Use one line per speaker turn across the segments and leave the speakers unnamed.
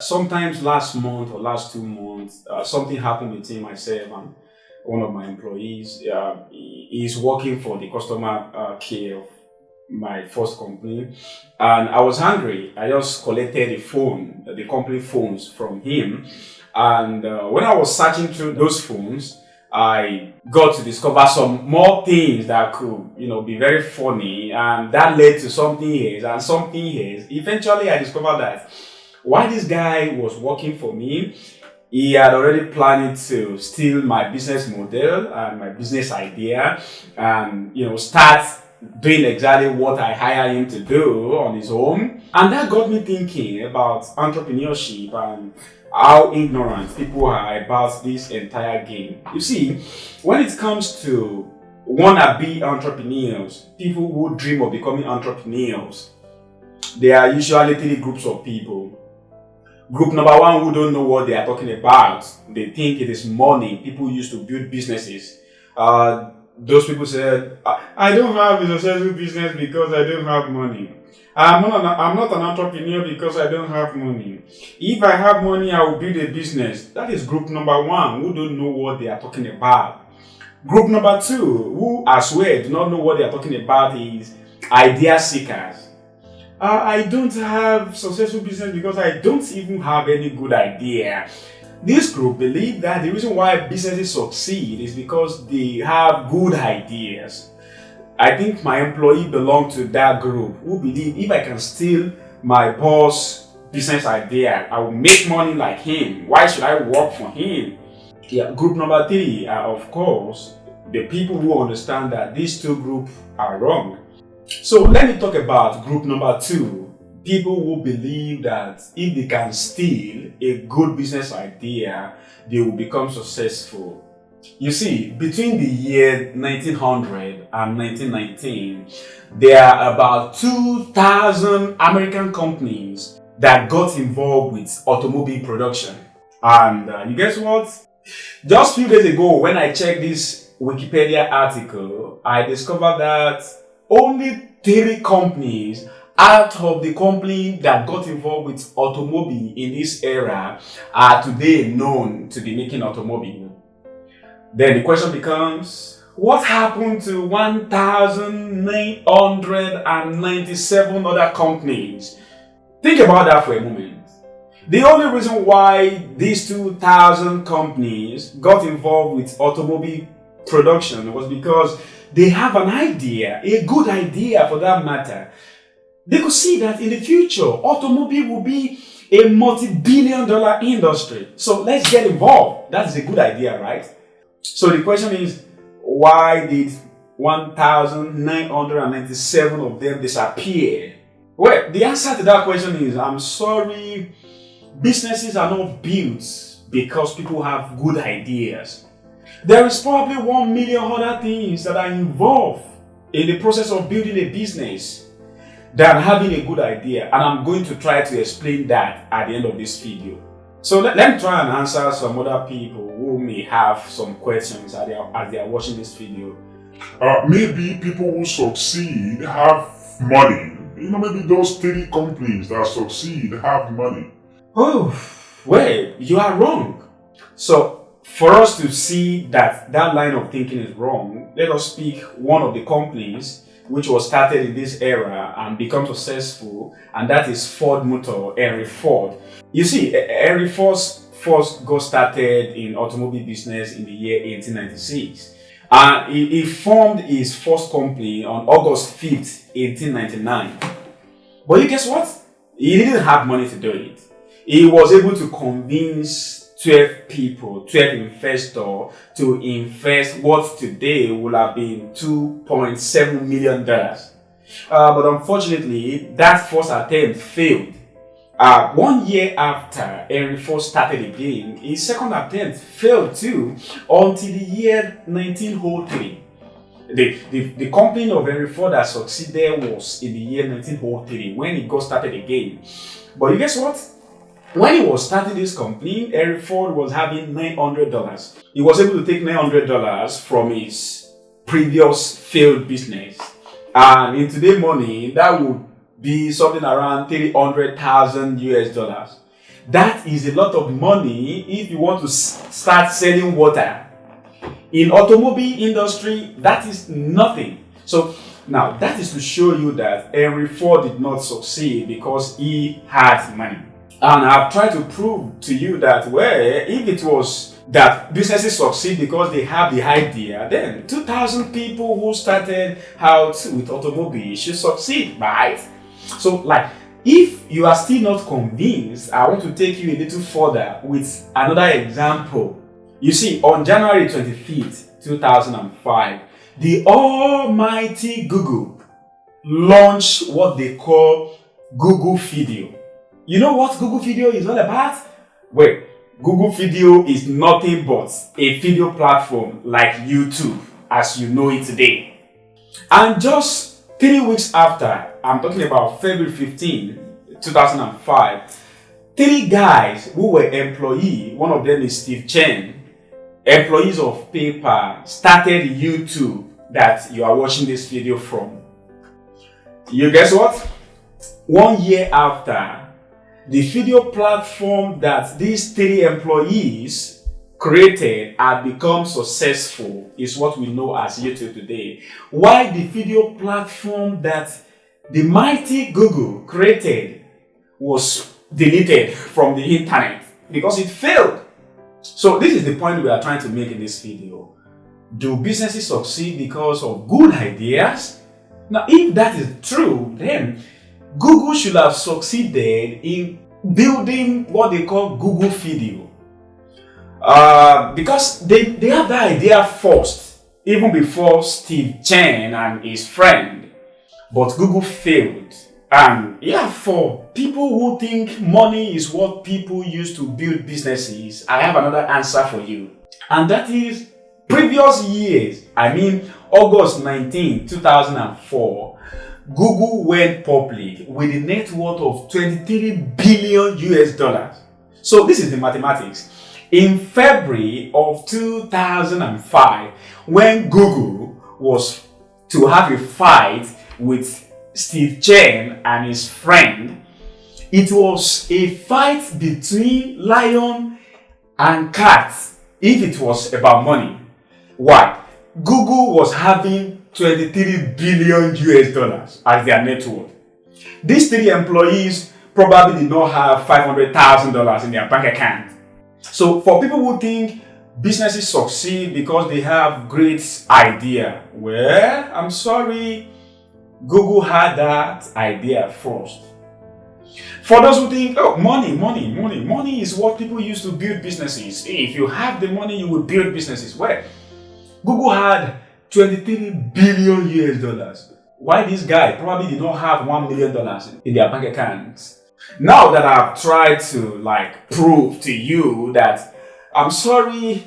Sometimes last month or last 2 months, something happened between myself and one of my employees. He is working for the customer care of my first company, and I was angry. I just collected the company phones from him, and when I was searching through those phones, I got to discover some more things that could, be very funny, and that led to something else and something else. Eventually, I discovered that while this guy was working for me, he had already planned to steal my business model and my business idea, and start doing exactly what I hired him to do on his own. And that got me thinking about entrepreneurship and how ignorant people are about this entire game. You see, when it comes to wannabe entrepreneurs, people who dream of becoming entrepreneurs, there are usually three groups of people. Group number one, who don't know what they are talking about. They think it is money. People used to build businesses. Those people said, I don't have a successful business because I don't have money. I'm not an entrepreneur because I don't have money. If I have money, I will build a business. That is group number one, who don't know what they are talking about. Group number two, who as well do not know what they are talking about, is idea seekers. I don't have successful business because I don't even have any good idea. This group believe that the reason why businesses succeed is because they have good ideas. I think my employee belonged to that group who believe if I can steal my boss' business idea, I will make money like him. Why should I work for him? Yeah, group number three are, of course, the people who understand that these two groups are wrong. So let me talk about group number two. People who believe that if they can steal a good business idea, they will become successful. You see, between the year 1900 and 1919, there are about 2,000 American companies that got involved with automobile production. And you guess what? Just a few days ago, when I checked this Wikipedia article, I discovered that only 3 companies out of the company that got involved with automobile in this era are today known to be making automobile. Then the question becomes, what happened to 1,997 other companies? Think about that for a moment. The only reason why these 2,000 companies got involved with automobile production was because they have an idea, a good idea for that matter. They could see that in the future, automobile will be a multi-billion-dollar industry. So let's get involved. That's a good idea, right? So the question is, why did 1,997 of them disappear? Well, the answer to that question is, I'm sorry, businesses are not built because people have good ideas. There is probably 1 million other things that are involved in the process of building a business than having a good idea, and I'm going to try to explain that at the end of this video. So let me try and answer some other people who may have some questions as they are watching this video.
Maybe people who succeed have money. Maybe those 3 companies that succeed have money.
Oh, well, you are wrong. So for us to see that line of thinking is wrong, let us pick one of the companies which was started in this era and become successful, and that is Ford Motor, Henry Ford. You see, Henry Ford first got started in automobile business in the year 1896. And he formed his first company on August 5th, 1899. But you guess what? He didn't have money to do it. He was able to convince 12 investors to invest what today would have been $2.7 million. But unfortunately, that first attempt failed. 1 year after Henry Ford started again, his second attempt failed too until the year 1903. The company of Henry Ford that succeeded was in the year 1903 when he got started again. But you guess what? When he was starting this company, Henry Ford was having $900. He was able to take $900 from his previous failed business. And in today's money, that would be something around 300,000 US dollars. That is a lot of money if you want to start selling water. In automobile industry, that is nothing. So now that is to show you that Henry Ford did not succeed because he had money. And I've tried to prove to you that, well, if it was that businesses succeed because they have the idea, then 2,000 people who started out with automobiles should succeed, right? So, like, if you are still not convinced, I want to take you a little further with another example. You see, on January 25th, 2005, the almighty Google launched what they call Google Video. You know what Google Video is all about? Well, Google Video is nothing but a video platform like YouTube as you know it today. And just 3 weeks after, I'm talking about February 15, 2005, 3 guys who were employees, one of them is Steve Chen, employees of PayPal, started YouTube that you are watching this video from. You guess what? 1 year after, the video platform that these 3 employees created had become successful is what we know as YouTube today. Why the video platform that the mighty Google created was deleted from the internet? Because it failed. So this is the point we are trying to make in this video. Do businesses succeed because of good ideas? Now, if that is true, then Google should have succeeded in building what they call Google Video. Because they have that idea first, even before Steve Chen and his friend. But Google failed. And yeah, for people who think money is what people use to build businesses, I have another answer for you. And that is previous years, August 19, 2004, Google went public with a net worth of 23 billion US dollars. So this is the mathematics. In February of 2005, when Google was to have a fight with Steve Chen and his friend, it was a fight between lion and cat if it was about money. Why? Google was having 23 billion US dollars as their net worth. These 3 employees probably did not have $500,000 in their bank account. So for people who think businesses succeed because they have great idea, well, I'm sorry, Google had that idea first. For those who think, oh, money is what people use to build businesses. If you have the money, you will build businesses. Well, Google had 23 billion US dollars. Why this guy probably did not have $1 million in their bank accounts? Now that I've tried to prove to you that, I'm sorry,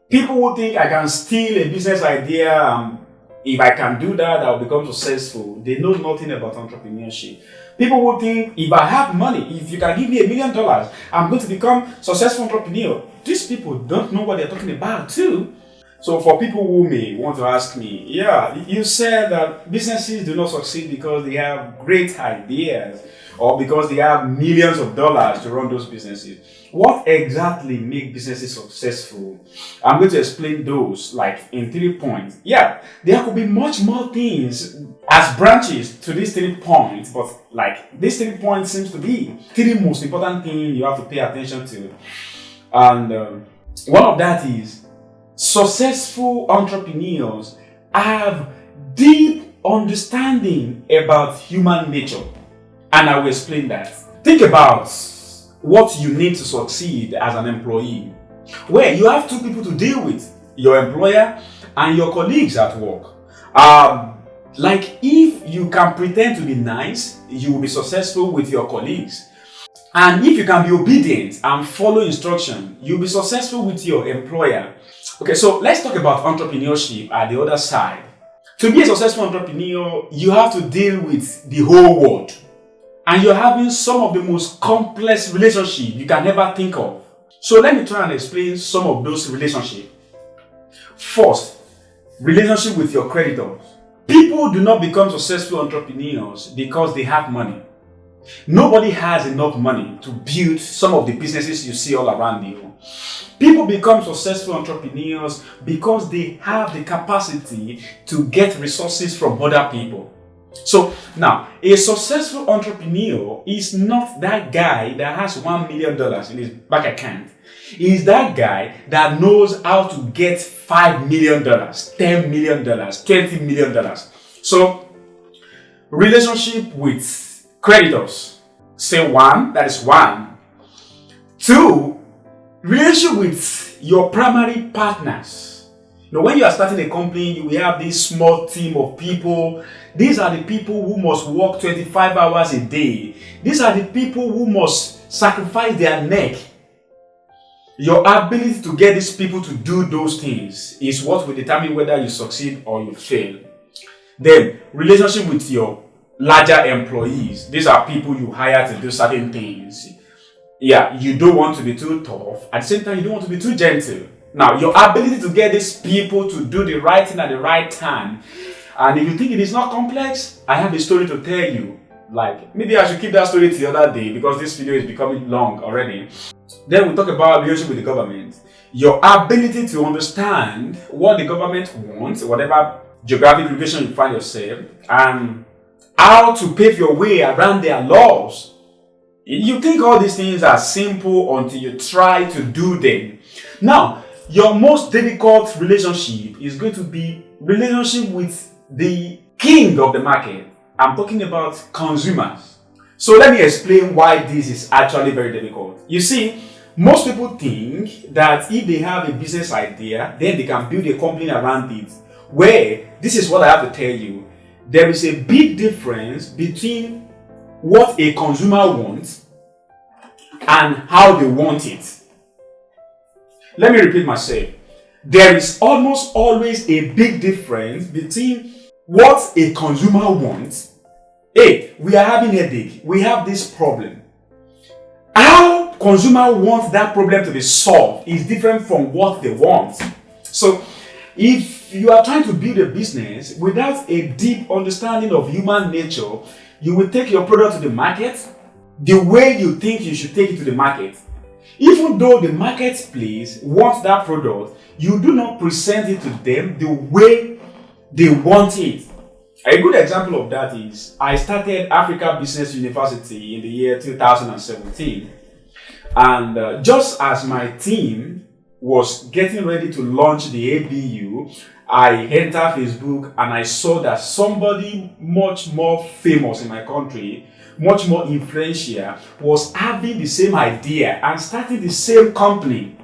people who think I can steal a business idea, if I can do that, I'll become successful. They know nothing about entrepreneurship. People who think if I have money, if you can give me $1 million, I'm going to become successful entrepreneur. These people don't know what they're talking about too. So for people who may want to ask me, yeah, you said that businesses do not succeed because they have great ideas or because they have millions of dollars to run those businesses. What exactly makes businesses successful? I'm going to explain those in 3 points. Yeah, there could be much more things as branches to these 3 points, but these 3 points seems to be 3 most important things you have to pay attention to. And one of that is successful entrepreneurs have deep understanding about human nature. And I will explain that. Think about what you need to succeed as an employee. Well, you have 2 people to deal with, your employer and your colleagues at work. If you can pretend to be nice, you will be successful with your colleagues. And if you can be obedient and follow instruction, you'll be successful with your employer. Okay, so let's talk about entrepreneurship at the other side. To be a successful entrepreneur, you have to deal with the whole world. And you're having some of the most complex relationships you can ever think of. So let me try and explain some of those relationships. First, relationship with your creditors. People do not become successful entrepreneurs because they have money. Nobody has enough money to build some of the businesses you see all around you. People become successful entrepreneurs because they have the capacity to get resources from other people. So now, a successful entrepreneur is not that guy that has $1 million in his bank account. He's that guy that knows how to get $5 million, $10 million, $20 million. So, relationship with creditors. Say one, that is one. Two, relationship with your primary partners. When you are starting a company, you will have this small team of people. These are the people who must work 25 hours a day. These are the people who must sacrifice their neck. Your ability to get these people to do those things is what will determine whether you succeed or you fail. Then, relationship with your larger employees. These are people you hire to do certain things. Yeah, you don't want to be too tough. At the same time, you don't want to be too gentle. Now, your ability to get these people to do the right thing at the right time. And if you think it is not complex, I have a story to tell you. Like, maybe I should keep that story to the other day because this video is becoming long already. Then we talk about relationship with the government. Your ability to understand what the government wants, whatever geographic location you find yourself, and how to pave your way around their laws. You think all these things are simple until you try to do them. Now, your most difficult relationship is going to be relationship with the king of the market. I'm talking about consumers. So let me explain why this is actually very difficult. You see, most people think that if they have a business idea, then they can build a company around it. Where, this is what I have to tell you, there is a big difference between what a consumer wants and how they want it. Let me repeat myself. There is almost always a big difference between what a consumer wants. Hey, we are having a headache. We have this problem. How consumer wants that problem to be solved is different from what they want. So, if you are trying to build a business without a deep understanding of human nature, you will take your product to the market the way you think you should take it to the market. Even though the marketplace wants that product, you do not present it to them the way they want it. A good example of that is I started Africa Business University in the year 2017. And just as my team was getting ready to launch the A.B.U, I entered Facebook and I saw that somebody much more famous in my country, much more influential, was having the same idea and starting the same company.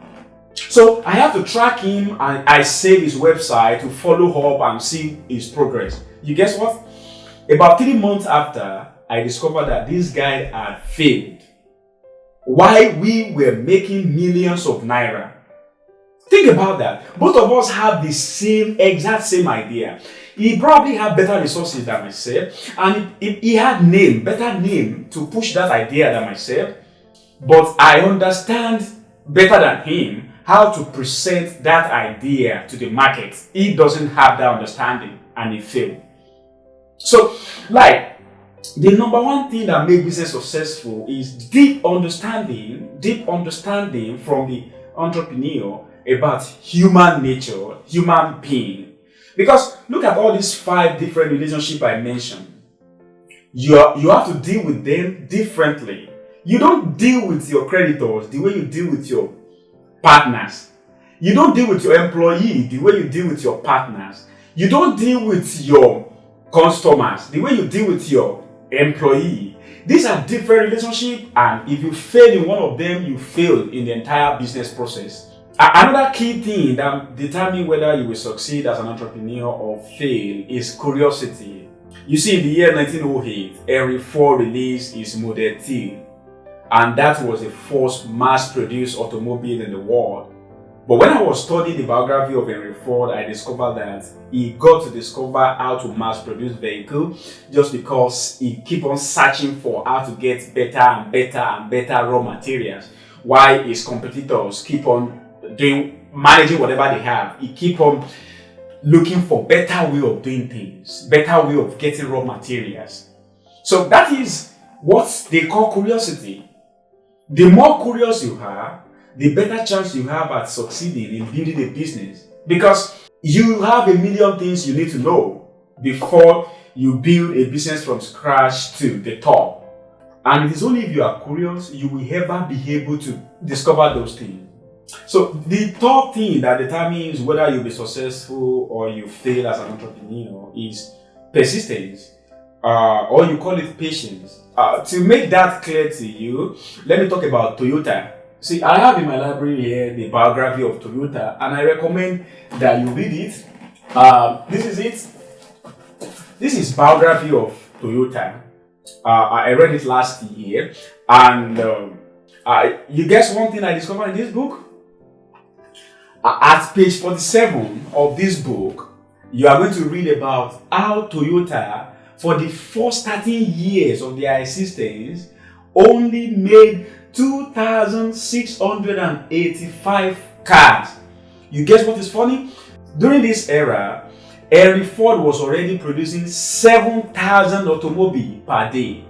So I have to track him and I save his website to follow up and see his progress. You guess what? About 3 months after, I discovered that this guy had failed. While we were making millions of naira. Think about that. Both of us have the exact same idea. He probably had better resources than myself, and he had better name to push that idea than myself. But I understand better than him how to present that idea to the market. He doesn't have that understanding, and he failed. So, the number one thing that makes business successful is deep understanding from the entrepreneur about human nature, human being. Because look at all these 5 different relationships I mentioned. You have to deal with them differently. You don't deal with your creditors the way you deal with your partners. You don't deal with your employee the way you deal with your partners. You don't deal with your customers the way you deal with your employee. These are different relationships, and if you fail in one of them, you fail in the entire business process. Another key thing that determines whether you will succeed as an entrepreneur or fail is curiosity. You see, in the year 1908, Henry Ford released his Model T, and that was the first mass-produced automobile in the world. But when I was studying the biography of Henry Ford, I discovered that he got to discover how to mass-produce vehicles just because he kept on searching for how to get better and better and better raw materials, while his competitors keep on managing whatever they have. He keep on looking for better way of doing things, better way of getting raw materials. So that is what they call curiosity. The more curious you are, the better chance you have at succeeding in building a business. Because you have a million things you need to know before you build a business from scratch to the top. And it is only if you are curious you will ever be able to discover those things. So the third thing that determines whether you'll be successful or you fail as an entrepreneur is persistence, or you call it patience. To make that clear to you, let me talk about Toyota. See, I have in my library here the biography of Toyota, and I recommend that you read it. This is it. This is biography of Toyota. I read it last year, and you guess one thing I discovered in this book? At page 47 of this book, you are going to read about how Toyota, for the first 13 years of their existence, only made 2,685 cars. You guess what is funny? During this era, Henry Ford was already producing 7,000 automobiles per day.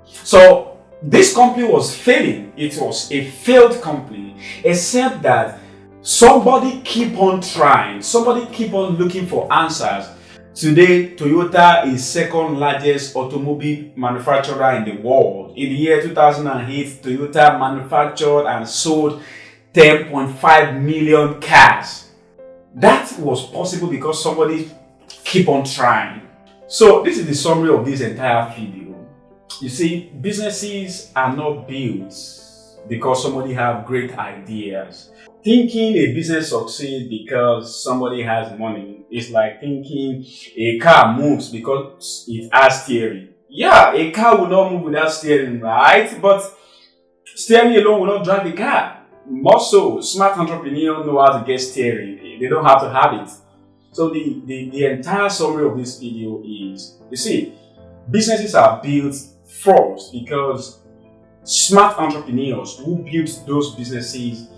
So this company was failing. It was a failed company, except that somebody keep on trying. Somebody keep on looking for answers. Today, Toyota is second largest automobile manufacturer in the world. In the year 2008, Toyota manufactured and sold 10.5 million cars. That was possible because somebody keep on trying. So this is the summary of this entire video. You see, businesses are not built because somebody have great ideas. Thinking a business succeeds because somebody has money is like thinking a car moves because it has steering. Yeah, a car will not move without steering, right? But steering alone will not drive the car. More so, smart entrepreneurs know how to get steering. They don't have to have it. So the entire summary of this video is, you see, businesses are built first because smart entrepreneurs who build those businesses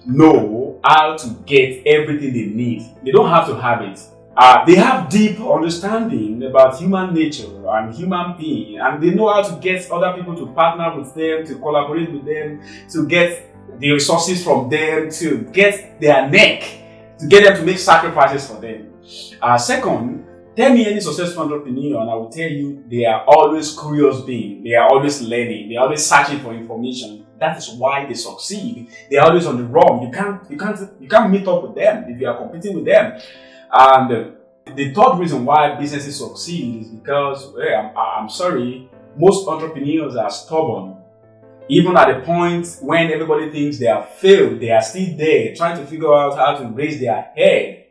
know how to get everything they need. They don't have to have it. They have deep understanding about human nature and human being, and they know how to get other people to partner with them, to collaborate with them, to get the resources from them, to get their neck, to get them to make sacrifices for them. Second, tell me any successful entrepreneur and I will tell you they are always curious beings. They are always learning. They are always searching for information. That is why they succeed. They are always on the run. You can't meet up with them if you are competing with them. And the third reason why businesses succeed is because, I'm sorry, most entrepreneurs are stubborn. Even at the point when everybody thinks they have failed, they are still there trying to figure out how to raise their head.